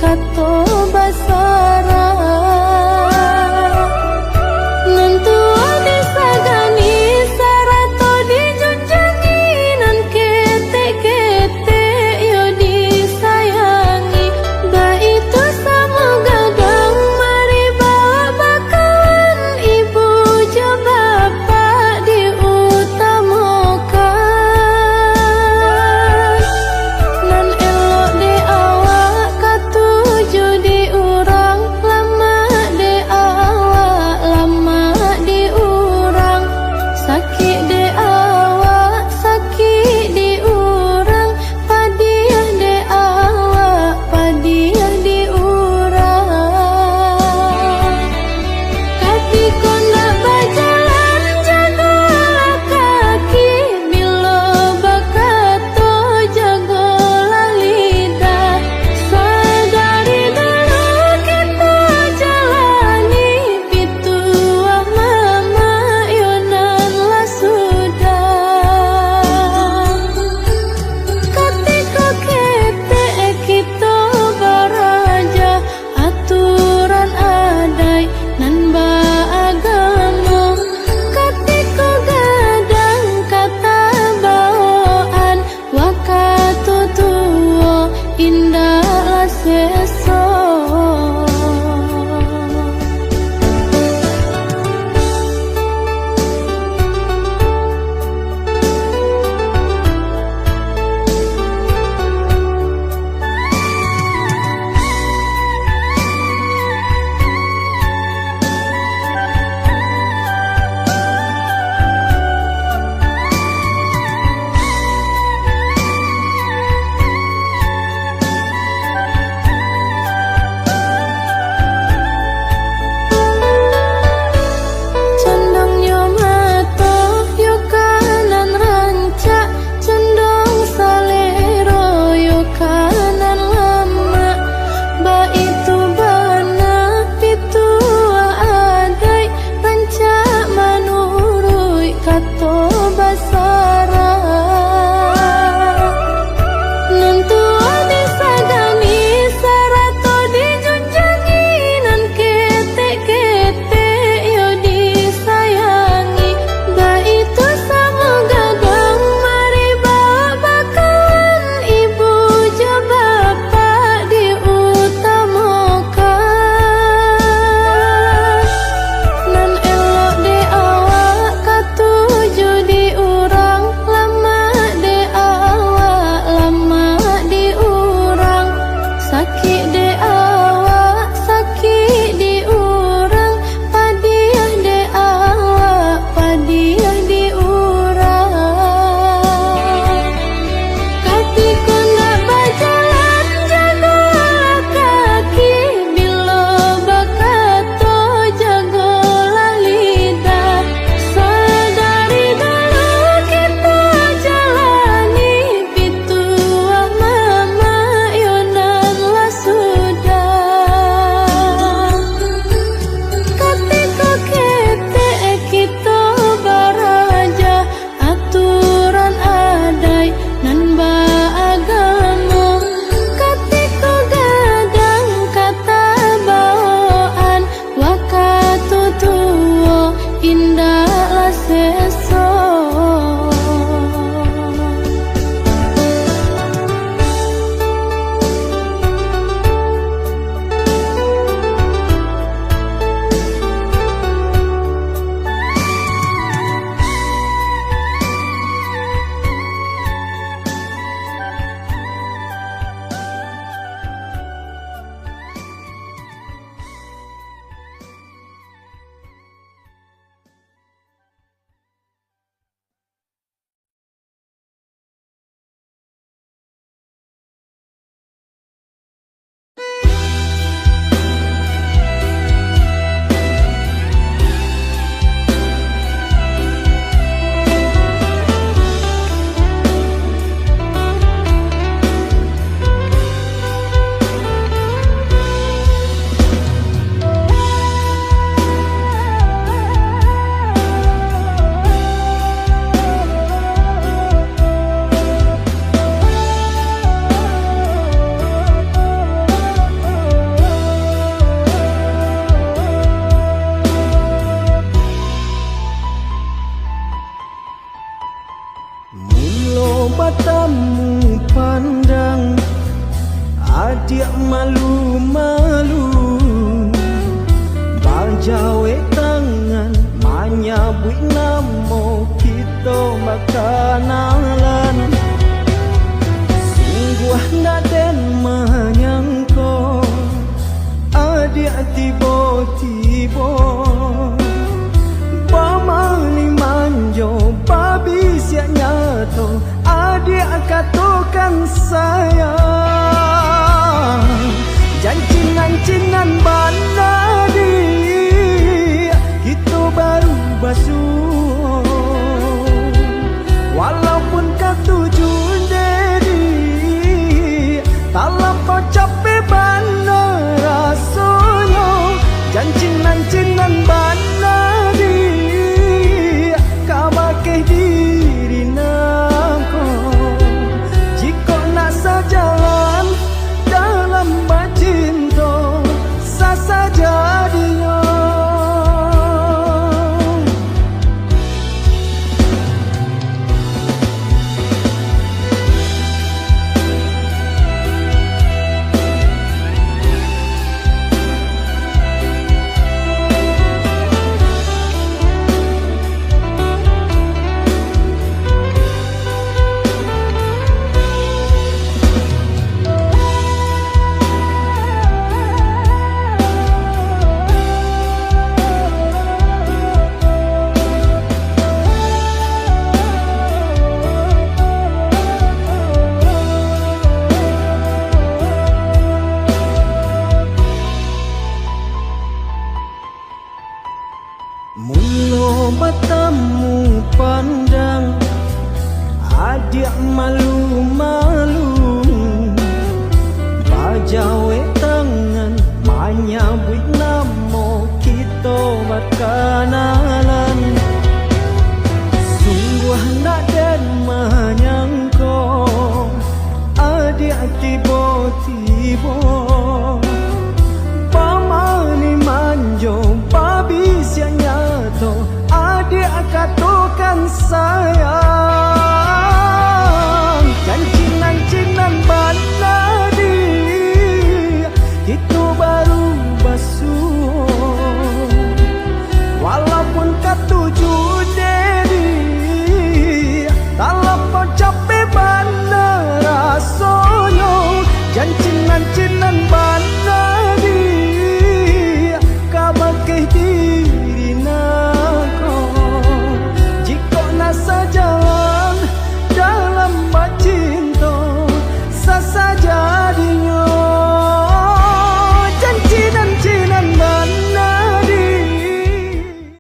kato basara nentua disagani sarato dijunjangi nan kete-kete yo disayangi ba itu sama gadang mari bawa bakalan ibu jo bapak diutamakan nan elok de awak katuju di urang lama de awak lama di urang sakit de awak sakit di urang padiah de awak padiah di urang kaki konda berjalan jagalah kaki bila bakato jagalah lidah sadari dulu kita jalani pituah mama yonan lah sudah ketika kete kita baraja aturan adai nan baagama ketika gadang kata bawaan wakatu tua indahlah seso katukan sayang, janjinan bana di itu baru basuh. Walaupun katuju dedi talam kau capek bana rasanya, janjinan bana di kabake diri nako. Jika nak sejalan dalam bacinto sasa jadinya. Mula bertemu pandang adik malu-malu, bajawe tangan menyambut nama kita berkenalan. Sungguh nak dan menyangka adik tiba-tiba pamani manjo babis yang nyato adik katukan sayang, janjinan bana di itu baru basuh. Walaupun katuju dedi talam kau capek bana rasanya, janjinan bana di kabake diri nako. Jika nak sejalan dalam bacinto sasa